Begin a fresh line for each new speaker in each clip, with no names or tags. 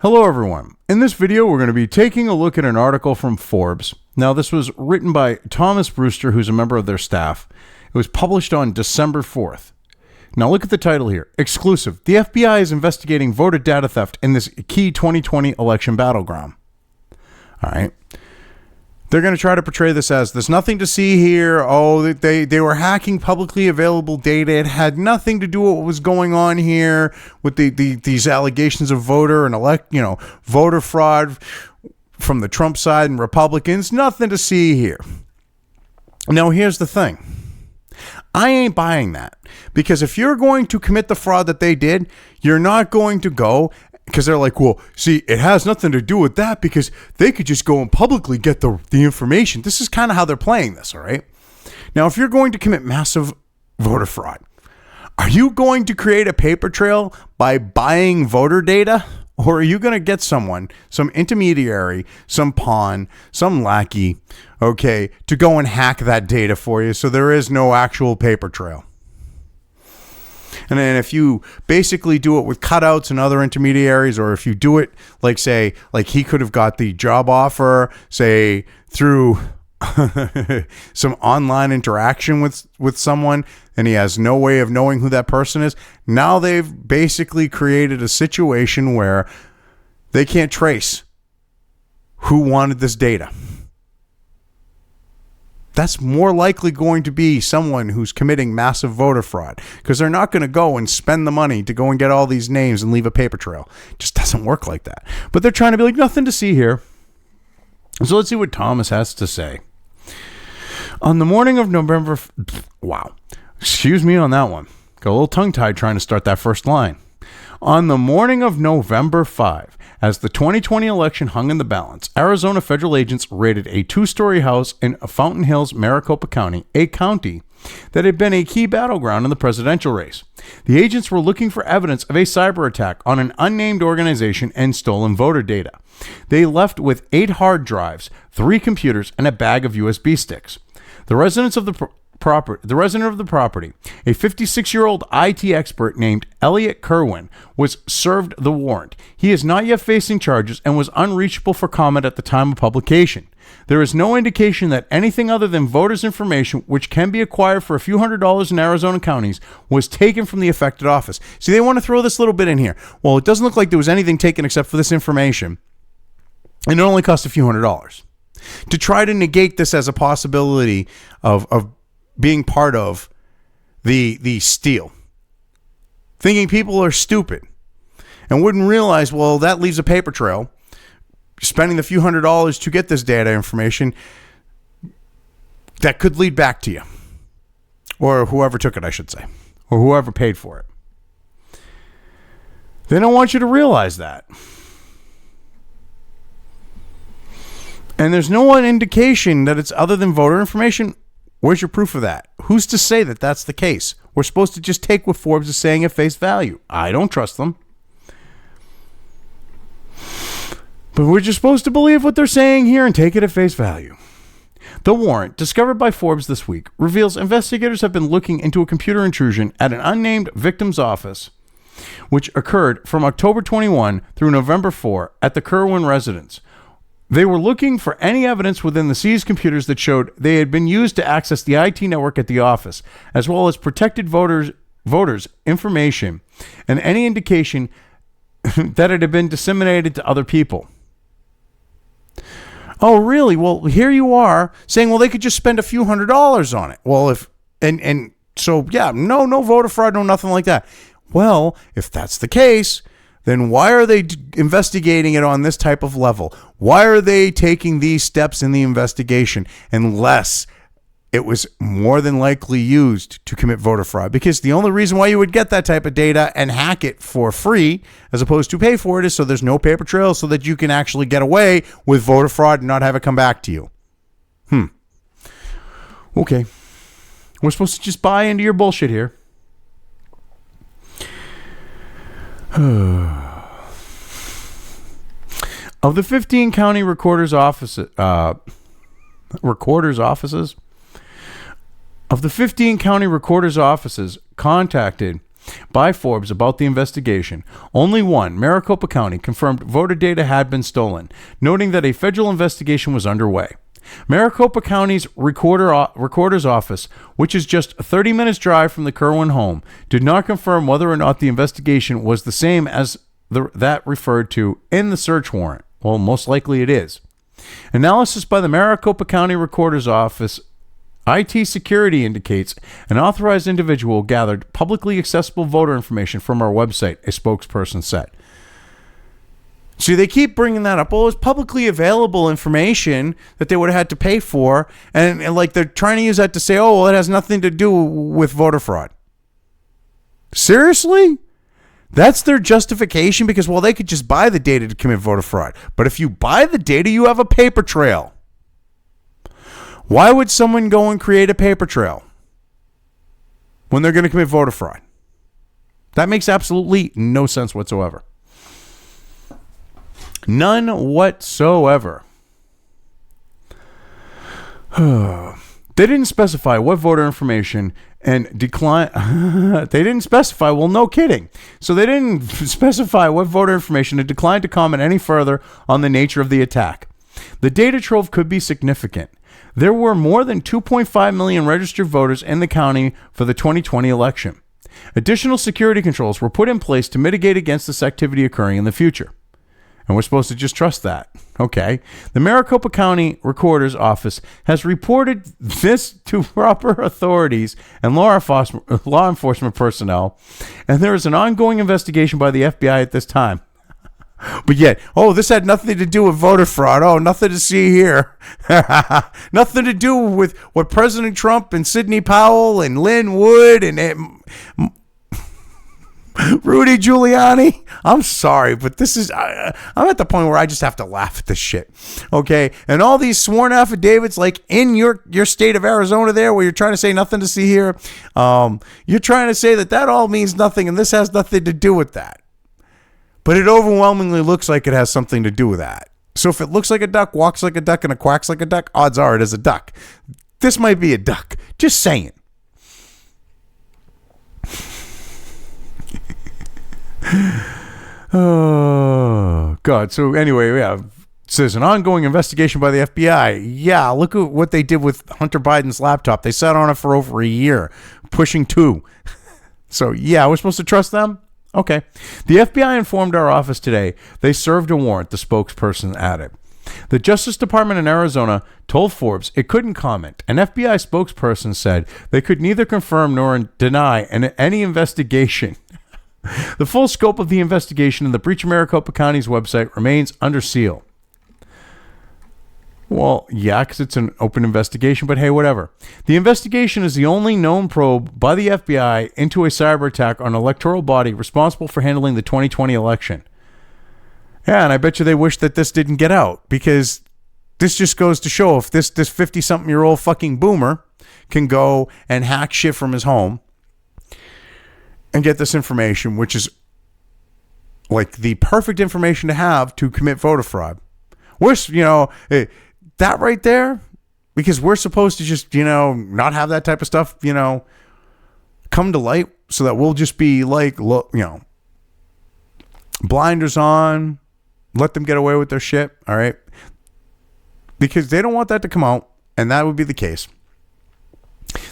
Hello everyone. In this video, we're going to be taking a look at an article from Forbes. Now, this was written by Thomas Brewster, who's a member of their staff. It was published on December 4th. Now, look at the title here. Exclusive. The FBI is investigating voter data theft in this key 2020 election battleground. All right. They're going to try to portray this as there's nothing to see here. Oh, they were hacking publicly available data. It had nothing to do with what was going on here with these allegations of voter fraud from the Trump side and Republicans. Nothing to see here. Now, here's the thing. I ain't buying that, because if you're going to commit the fraud that they did, you're not going to go, because they're like, well, see, it has nothing to do with that because they could just go and publicly get the information. This is kind of how they're playing this, all right? Now, if you're going to commit massive voter fraud, are you going to create a paper trail by buying voter data? Or are you going to get someone, some intermediary, some pawn, some lackey, okay, to go and hack that data for you so there is no actual paper trail? And then if you basically do it with cutouts and other intermediaries, or if you do it like, say, like he could have got the job offer, say, through some online interaction with someone, and he has no way of knowing who that person is. Now they've basically created a situation where they can't trace who wanted this data. That's more likely going to be someone who's committing massive voter fraud, because they're not going to go and spend the money to go and get all these names and leave a paper trail. It just doesn't work like that. But they're trying to be like, nothing to see here. So let's see what Thomas has to say. On the morning of November... Wow. Excuse me on that one. Got a little tongue-tied trying to start that first line. On the morning of November 5, as the 2020 election hung in the balance, Arizona federal agents raided a two-story house in Fountain Hills, Maricopa County, a county that had been a key battleground in the presidential race. The agents were looking for evidence of a cyber attack on an unnamed organization and stolen voter data. They left with 8 hard drives, 3 computers, and a bag of USB sticks. The resident of the property, a 56-year-old IT expert named Elliot Kerwin, was served the warrant. He is not yet facing charges and was unreachable for comment at the time of publication. There is no indication that anything other than voters' information, which can be acquired for a few $100s in Arizona counties, was taken from the affected office. See, they want to throw this little bit in here. Well, it doesn't look like there was anything taken except for this information, and it only cost a few $100s. To try to negate this as a possibility of being part of the steal, thinking people are stupid and wouldn't realize, well, that leaves a paper trail. Spending the few $100s to get this data information that could lead back to you, or whoever took it, I should say, or whoever paid for it. They don't want you to realize that. And there's no one indication that it's other than voter information. Where's your proof of that? Who's to say that that's the case? We're supposed to just take what Forbes is saying at face value. I don't trust them. But we're just supposed to believe what they're saying here and take it at face value. The warrant, discovered by Forbes this week, reveals investigators have been looking into a computer intrusion at an unnamed victim's office, which occurred from October 21 through November 4 at the Kerwin residence. They were looking for any evidence within the seized computers that showed they had been used to access the IT network at the office, as well as protected voters' information and any indication that it had been disseminated to other people. Oh, really? Well, here you are saying, well, they could just spend a few $100s on it. Well, no voter fraud, no nothing like that. Well, if that's the case, then why are they investigating it on this type of level? Why are they taking these steps in the investigation unless it was more than likely used to commit voter fraud? Because the only reason why you would get that type of data and hack it for free as opposed to pay for it is so there's no paper trail, so that you can actually get away with voter fraud and not have it come back to you. Okay. We're supposed to just buy into your bullshit here. Of the 15 county recorders' offices, contacted by Forbes about the investigation, only one, Maricopa County, confirmed voter data had been stolen, noting that a federal investigation was underway. Maricopa County's recorder's office, which is just a 30 minutes drive from the Kerwin home, did not confirm whether or not the investigation was the same as that referred to in the search warrant. Well, most likely it is. Analysis by the Maricopa County Recorder's Office IT security indicates an authorized individual gathered publicly accessible voter information from our website, a spokesperson said. See, they keep bringing that up. Well, it's publicly available information that they would have had to pay for, and like they're trying to use that to say, oh, well, it has nothing to do with voter fraud. Seriously? That's their justification? Because, well, they could just buy the data to commit voter fraud. But if you buy the data, you have a paper trail. Why would someone go and create a paper trail when they're going to commit voter fraud? That makes absolutely no sense whatsoever. None whatsoever. They didn't specify what voter information and decline. They didn't specify. Well, no kidding. So they didn't specify what voter information and declined to comment any further on the nature of the attack. The data trove could be significant. There were more than 2.5 million registered voters in the county for the 2020 election. Additional security controls were put in place to mitigate against this activity occurring in the future. And we're supposed to just trust that. Okay. The Maricopa County Recorder's Office has reported this to proper authorities and law enforcement personnel, and there is an ongoing investigation by the FBI at this time. But yet, oh, this had nothing to do with voter fraud. Oh, nothing to see here. Nothing to do with what President Trump and Sidney Powell and Lynn Wood and Rudy Giuliani. I'm sorry, but this is, I'm at the point where I just have to laugh at this shit. Okay. And all these sworn affidavits, like in your state of Arizona there, where you're trying to say nothing to see here. You're trying to say that all means nothing and this has nothing to do with that. But it overwhelmingly looks like it has something to do with that. So if it looks like a duck, walks like a duck, and it quacks like a duck, odds are it is a duck. This might be a duck. Just saying. Oh, God. So anyway, yeah, it says an ongoing investigation by the FBI. Yeah, look at what they did with Hunter Biden's laptop. They sat on it for over a year, pushing 2. So, yeah, we're supposed to trust them? Okay. The FBI informed our office today they served a warrant, the spokesperson added. The Justice Department in Arizona told Forbes it couldn't comment. An FBI spokesperson said they could neither confirm nor deny any investigation. The full scope of the investigation in the breach of Maricopa County's website remains under seal. Well, yeah, because it's an open investigation, but hey, whatever. The investigation is the only known probe by the FBI into a cyber attack on an electoral body responsible for handling the 2020 election. Yeah, and I bet you they wish that this didn't get out, because this just goes to show if this 50-something-year-old fucking boomer can go and hack shit from his home and get this information, which is like the perfect information to have to commit voter fraud. That right there, because we're supposed to just, not have that type of stuff, come to light, so that we'll just be like, blinders on, let them get away with their shit, all right? Because they don't want that to come out, and that would be the case.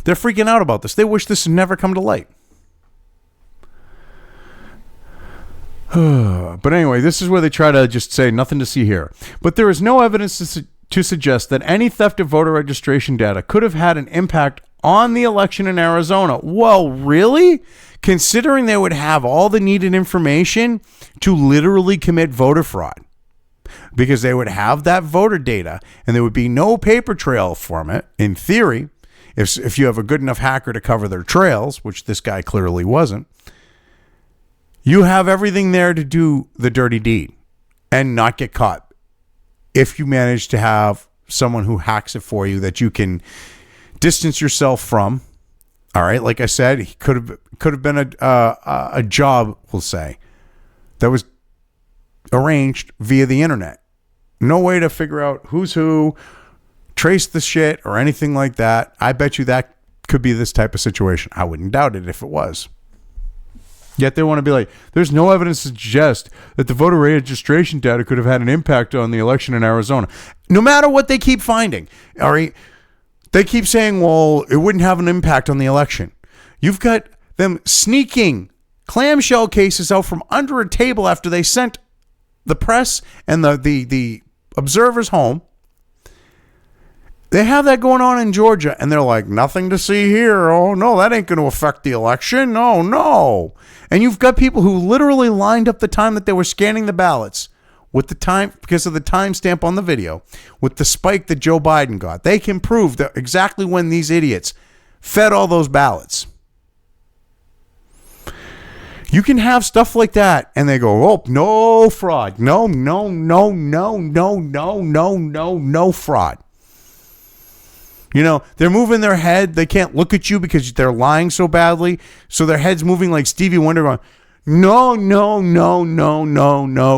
They're freaking out about this. They wish this had never come to light. But anyway, this is where they try to just say nothing to see here. But there is no evidence to suggest that any theft of voter registration data could have had an impact on the election in Arizona. Well, really? Considering they would have all the needed information to literally commit voter fraud. Because they would have that voter data and there would be no paper trail from it, in theory, if you have a good enough hacker to cover their trails, which this guy clearly wasn't. You have everything there to do the dirty deed and not get caught. If you manage to have someone who hacks it for you that you can distance yourself from. All right. Like I said, he could have been a job, we'll say, that was arranged via the internet. No way to figure out who's who, trace the shit or anything like that. I bet you that could be this type of situation. I wouldn't doubt it if it was. Yet they want to be like, there's no evidence to suggest that the voter registration data could have had an impact on the election in Arizona. No matter what they keep finding, all right, they keep saying, well, it wouldn't have an impact on the election. You've got them sneaking clamshell cases out from under a table after they sent the press and the observers home. They have that going on in Georgia, and they're like, nothing to see here. Oh, no, that ain't going to affect the election. No. And you've got people who literally lined up the time that they were scanning the ballots with the time, because of the timestamp on the video, with the spike that Joe Biden got. They can prove that exactly when these idiots fed all those ballots. You can have stuff like that, and they go, oh, no fraud. No fraud. You know, they're moving their head. They can't look at you because they're lying so badly. So their head's moving like Stevie Wonder going, no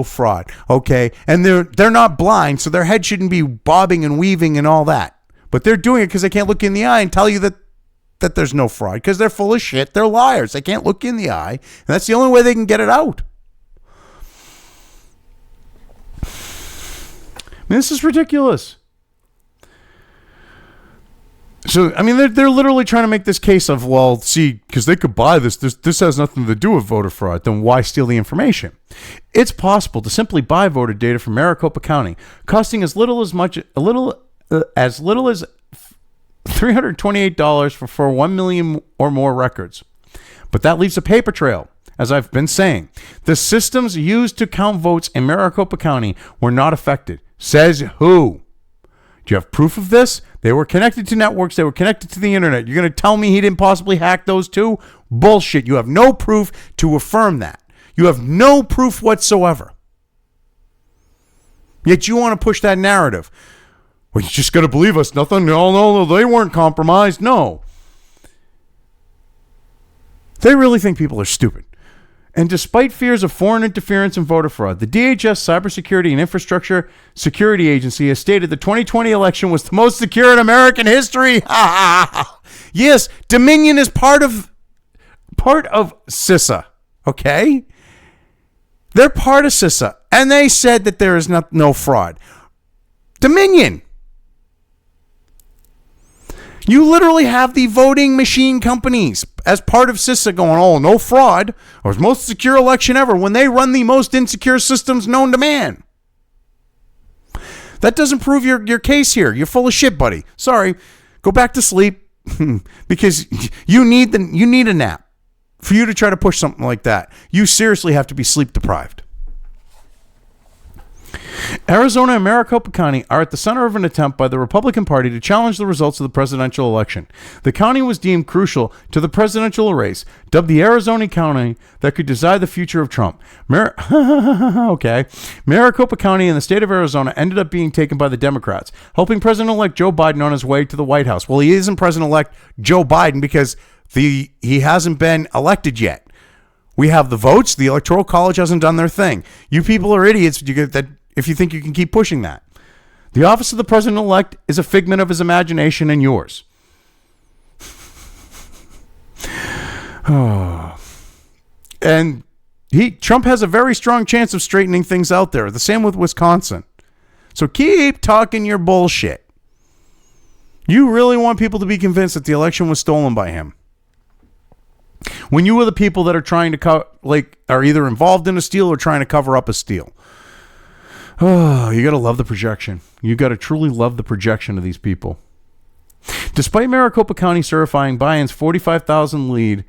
fraud. Okay. And they're not blind, so their head shouldn't be bobbing and weaving and all that. But they're doing it because they can't look in the eye and tell you that there's no fraud, because they're full of shit. They're liars. They can't look in the eye. And that's the only way they can get it out. I mean, this is ridiculous. So, I mean, they're literally trying to make this case of, well, see, because they could buy this. This has nothing to do with voter fraud. Then why steal the information? It's possible to simply buy voter data from Maricopa County, costing as little as $328 for 1 million or more records. But that leaves a paper trail. As I've been saying, the systems used to count votes in Maricopa County were not affected. Says who? Do you have proof of this? They were connected to networks. They were connected to the internet. You're going to tell me he didn't possibly hack those too? Bullshit. You have no proof to affirm that. You have no proof whatsoever. Yet you want to push that narrative. Well, you just got to believe us. Nothing. No, they weren't compromised. No. They really think people are stupid. And despite fears of foreign interference and voter fraud, the DHS Cybersecurity and Infrastructure Security Agency has stated the 2020 election was the most secure in American history. Yes, Dominion is part of CISA, okay? They're part of CISA, and they said that there is no fraud. Dominion. You literally have the voting machine companies as part of CISA going, oh, no fraud, or most secure election ever, when they run the most insecure systems known to man. That doesn't prove your case here. You're full of shit, buddy. Sorry. Go back to sleep because you need a nap for you to try to push something like that. You seriously have to be sleep deprived. Arizona and Maricopa County are at the center of an attempt by the Republican Party to challenge the results of the presidential election. The county was deemed crucial to the presidential race, dubbed the Arizona County that could decide the future of Trump. Maricopa County in the state of Arizona ended up being taken by the Democrats, helping President-elect Joe Biden on his way to the White House. Well, he isn't President-elect Joe Biden because he hasn't been elected yet. We have the votes. The Electoral College hasn't done their thing. You people are idiots. If you think you can keep pushing that. The office of the president-elect is a figment of his imagination and yours. And Trump has a very strong chance of straightening things out there. The same with Wisconsin. So keep talking your bullshit. You really want people to be convinced that the election was stolen by him. When you are the people that are trying to are either involved in a steal or trying to cover up a steal. Oh, you got to love the projection. You got to truly love the projection of these people. Despite Maricopa County certifying Biden's 45,000 lead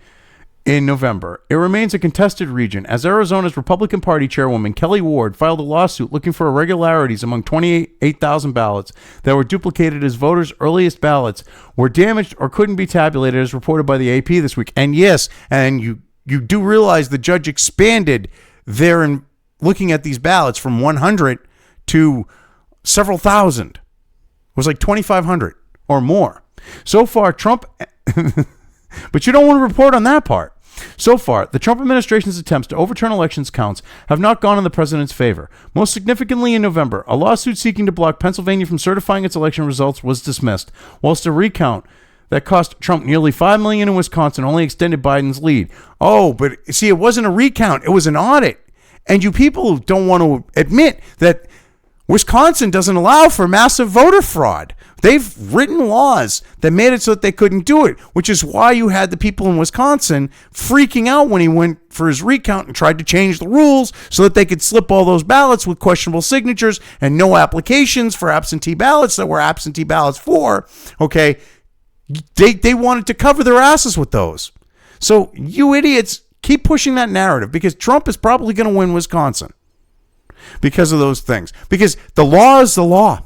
in November, it remains a contested region as Arizona's Republican Party chairwoman Kelly Ward filed a lawsuit looking for irregularities among 28,000 ballots that were duplicated as voters' earliest ballots were damaged or couldn't be tabulated, as reported by the AP this week. And yes, and you do realize the judge expanded their looking at these ballots from 100 to several thousand. It was like 2,500 or more. So far, Trump... but you don't want to report on that part. So far, the Trump administration's attempts to overturn elections counts have not gone in the president's favor. Most significantly in November, a lawsuit seeking to block Pennsylvania from certifying its election results was dismissed, whilst a recount that cost Trump nearly $5 million in Wisconsin only extended Biden's lead. Oh, but see, it wasn't a recount. It was an audit. And you people don't want to admit that Wisconsin doesn't allow for massive voter fraud. They've written laws that made it so that they couldn't do it, which is why you had the people in Wisconsin freaking out when he went for his recount and tried to change the rules so that they could slip all those ballots with questionable signatures and no applications for absentee ballots that were absentee ballots for. Okay, they wanted to cover their asses with those. So you idiots keep pushing that narrative because Trump is probably going to win Wisconsin because of those things. Because the law is the law.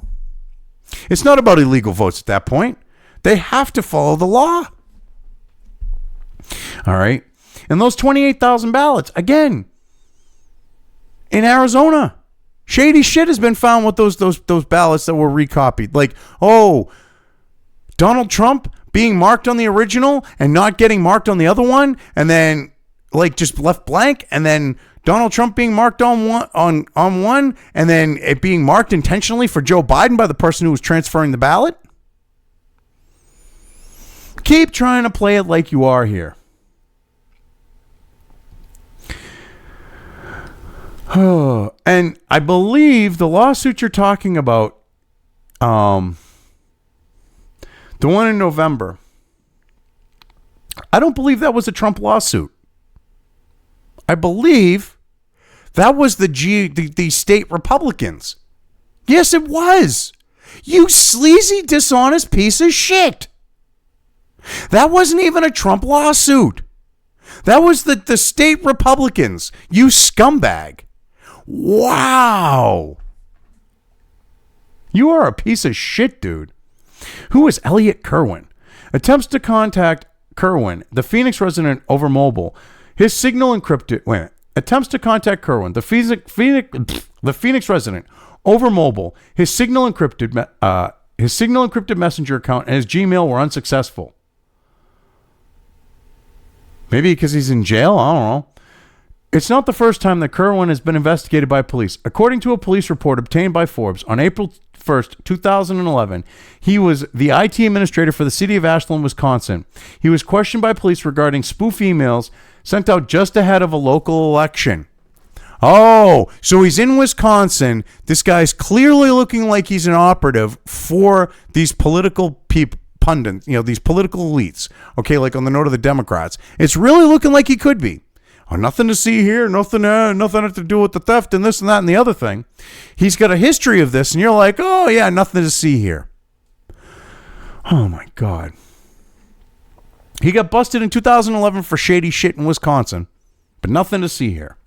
It's not about illegal votes at that point. They have to follow the law. All right. And those 28,000 ballots, again, in Arizona, shady shit has been found with those ballots that were recopied. Like, oh, Donald Trump being marked on the original and not getting marked on the other one, and then like just left blank, and then Donald Trump being marked on one, and then it being marked intentionally for Joe Biden by the person who was transferring the ballot. Keep trying to play it like you are here. And I believe the lawsuit you're talking about, the one in November, I don't believe that was a Trump lawsuit. I believe that was the state Republicans. Yes, it was. You sleazy, dishonest piece of shit. That wasn't even a Trump lawsuit. That was the state Republicans. You scumbag. Wow. You are a piece of shit, dude. Who is Elliot Kerwin? Attempts to contact Kerwin, the Phoenix resident, over mobile. His signal encrypted. Attempts to contact Kerwin, the Phoenix resident, over mobile. His signal encrypted messenger account and his Gmail were unsuccessful. Maybe because he's in jail. I don't know. It's not the first time that Kerwin has been investigated by police. According to a police report obtained by Forbes on April 1st, 2011, he was the IT administrator for the city of Ashland, Wisconsin. He was questioned by police regarding spoof emails sent out just ahead of a local election. Oh, so he's in Wisconsin. This guy's clearly looking like he's an operative for these political pundits, these political elites. Okay, like on the note of the Democrats. It's really looking like he could be. Oh, nothing to see here, nothing to do with the theft and this and that and the other thing. He's got a history of this, and you're like, oh, yeah, nothing to see here. Oh, my God. He got busted in 2011 for shady shit in Wisconsin, but nothing to see here.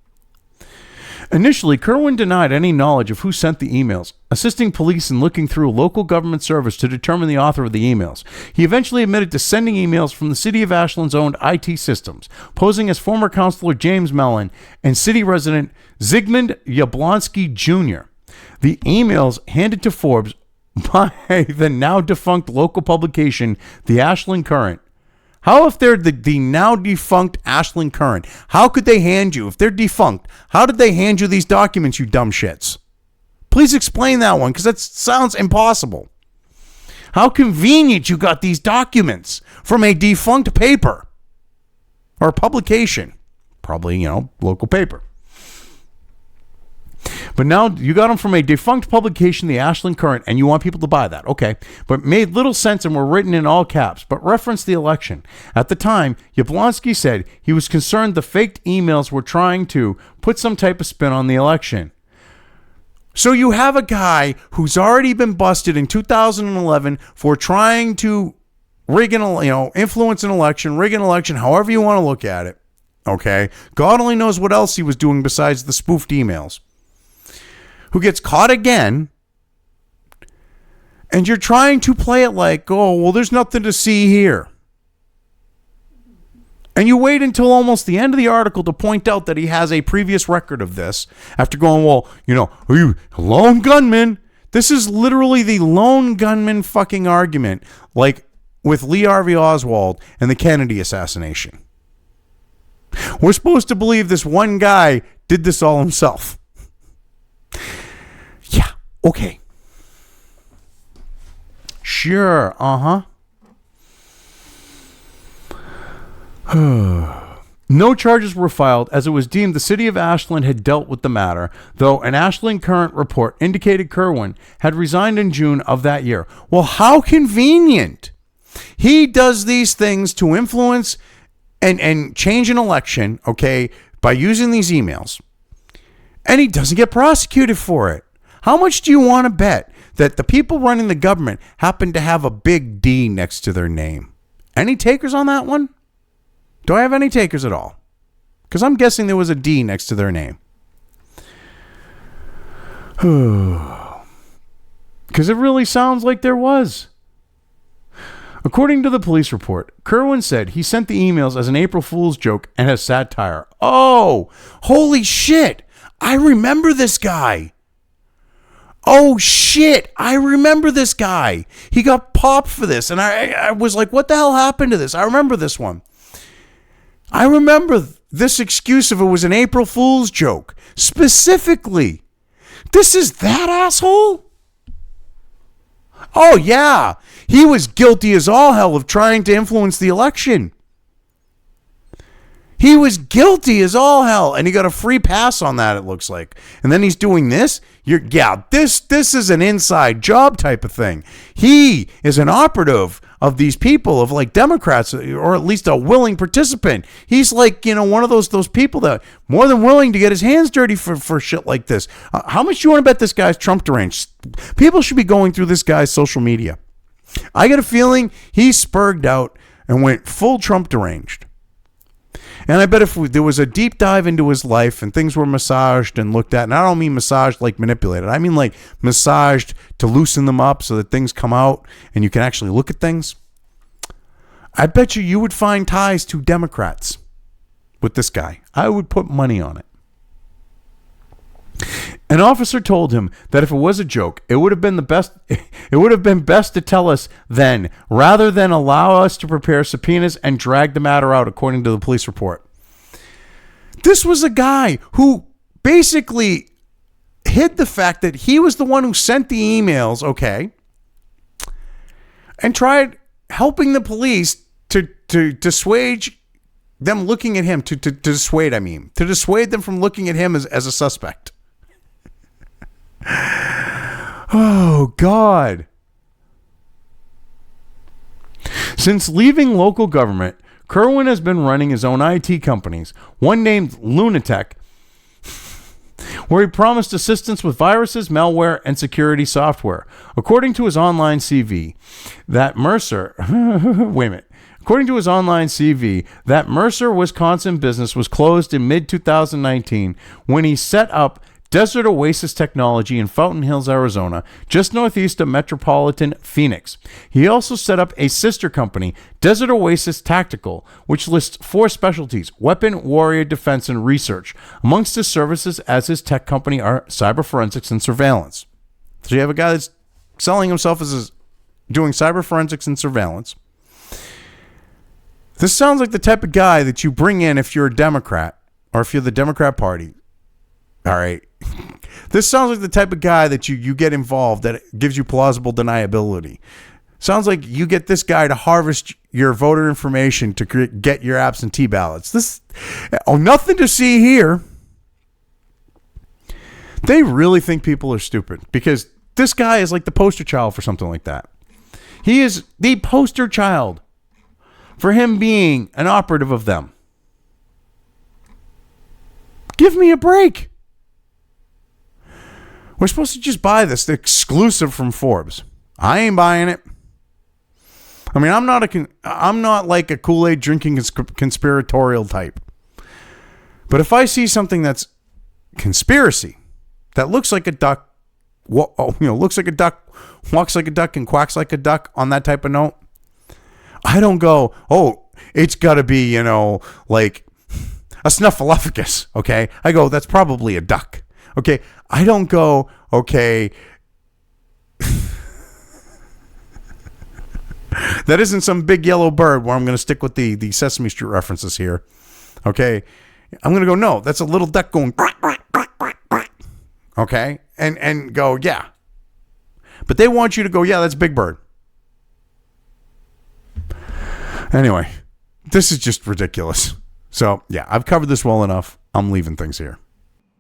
Initially, Kerwin denied any knowledge of who sent the emails, assisting police in looking through a local government service to determine the author of the emails. He eventually admitted to sending emails from the city of Ashland's owned IT systems, posing as former councilor James Mellon and city resident Zygmunt Yablonsky Jr. The emails handed to Forbes by the now defunct local publication, the Ashland Current. How if they're the now defunct Ashland Current? How could they hand you, if they're defunct, how did they hand you these documents, you dumb shits? Please explain that one, because that sounds impossible. How convenient you got these documents from a defunct paper or publication. Probably, local paper. But now you got them from a defunct publication, the Ashland Current, and you want people to buy that. Okay. But made little sense and were written in all caps, but referenced the election. At the time, Yablonsky said he was concerned the faked emails were trying to put some type of spin on the election. So you have a guy who's already been busted in 2011 for trying to influence an election, rig an election, however you want to look at it. Okay. God only knows what else he was doing besides the spoofed emails. Who gets caught again, and you're trying to play it like, oh, well, there's nothing to see here. And you wait until almost the end of the article to point out that he has a previous record of this after going, well, are you a lone gunman? This is literally the lone gunman fucking argument, like with Lee Harvey Oswald and the Kennedy assassination. We're supposed to believe this one guy did this all himself. Yeah, okay. Sure, No charges were filed as it was deemed the city of Ashland had dealt with the matter, though an Ashland Current report indicated Kerwin had resigned in June of that year. Well, how convenient. He does these things to influence and change an election, okay, by using these emails. And he doesn't get prosecuted for it. How much do you want to bet that the people running the government happen to have a big D next to their name? Any takers on that one? Do I have any takers at all? Because I'm guessing there was a D next to their name. Because it really sounds like there was. According to the police report, Kerwin said he sent the emails as an April Fool's joke and as satire. Oh, holy shit. I remember this guy. Oh shit, I remember this guy. He got popped for this. And I was like, what the hell happened to this? I remember this one. I remember this excuse of it was an April Fool's joke. Specifically. This is that asshole? Oh yeah. He was guilty as all hell of trying to influence the election. He was guilty as all hell, and he got a free pass on that, it looks like. And then he's doing this. This is an inside job type of thing. He is an operative of these people, of like Democrats, or at least a willing participant. He's like, one of those people that more than willing to get his hands dirty for shit like this. How much do you want to bet this guy's Trump deranged? People should be going through this guy's social media. I get a feeling he spurged out and went full Trump deranged. And I bet if there was a deep dive into his life and things were massaged and looked at, and I don't mean massaged like manipulated, I mean like massaged to loosen them up so that things come out and you can actually look at things, I bet you would find ties to Democrats with this guy. I would put money on it. An officer told him that if it was a joke, it would have been best to tell us then, rather than allow us to prepare subpoenas and drag the matter out, according to the police report. This was a guy who basically hid the fact that he was the one who sent the emails, okay, and tried helping the police to dissuade them looking at him, to dissuade them from looking at him as a suspect. Oh, God. Since leaving local government, Kerwin has been running his own IT companies, one named Lunatech, where he promised assistance with viruses, malware, and security software. According to his online CV, that Mercer... According to his online CV, that Mercer, Wisconsin business was closed in mid-2019 when he set up Desert Oasis Technology in Fountain Hills, Arizona, just northeast of metropolitan Phoenix. He also set up a sister company, Desert Oasis Tactical, which lists 4 specialties: weapon, warrior, defense, and research. Amongst his services as his tech company are cyber forensics and surveillance. So you have a guy that's selling himself as doing cyber forensics and surveillance. This sounds like the type of guy that you bring in if you're a Democrat or if you're the Democrat Party. All right. This sounds like the type of guy that you get involved that gives you plausible deniability. Sounds like you get this guy to harvest your voter information to get your absentee ballots. Nothing to see here. They really think people are stupid because this guy is like the poster child for something like that. He is the poster child for him being an operative of them. Give me a break. We're supposed to just buy this exclusive from Forbes. I ain't buying it. I mean, I'm not like a Kool-Aid drinking conspiratorial type. But if I see something that's conspiracy, that looks like a duck, looks like a duck, walks like a duck, and quacks like a duck on that type of note, I don't go, oh, it's got to be, like a snuffleupagus, okay? I go, that's probably a duck. Okay, I don't go, okay, that isn't some big yellow bird where I'm going to stick with the Sesame Street references here. Okay, I'm going to go, no, that's a little duck going, quack, quack, quack, quack, quack. Okay, and go, yeah. But they want you to go, yeah, that's Big Bird. Anyway, This is just ridiculous. So yeah, I've covered this well enough. I'm leaving things here.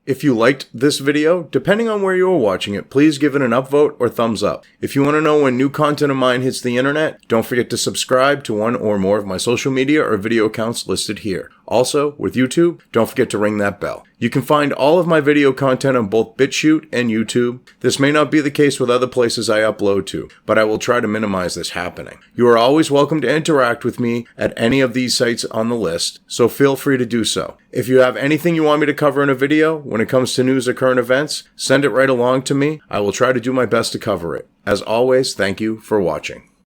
If you liked this video, depending on where you are watching it, please give it an upvote or thumbs up. If you want to know when new content of mine hits the internet, don't forget to subscribe to one or more of my social media or video accounts listed here. Also, with YouTube, don't forget to ring that bell. You can find all of my video content on both BitChute and YouTube. This may not be the case with other places I upload to, but I will try to minimize this happening. You are always welcome to interact with me at any of these sites on the list, so feel free to do so. If you have anything you want me to cover in a video, when it comes to news or current events, send it right along to me. I will try to do my best to cover it. As always, thank you for watching.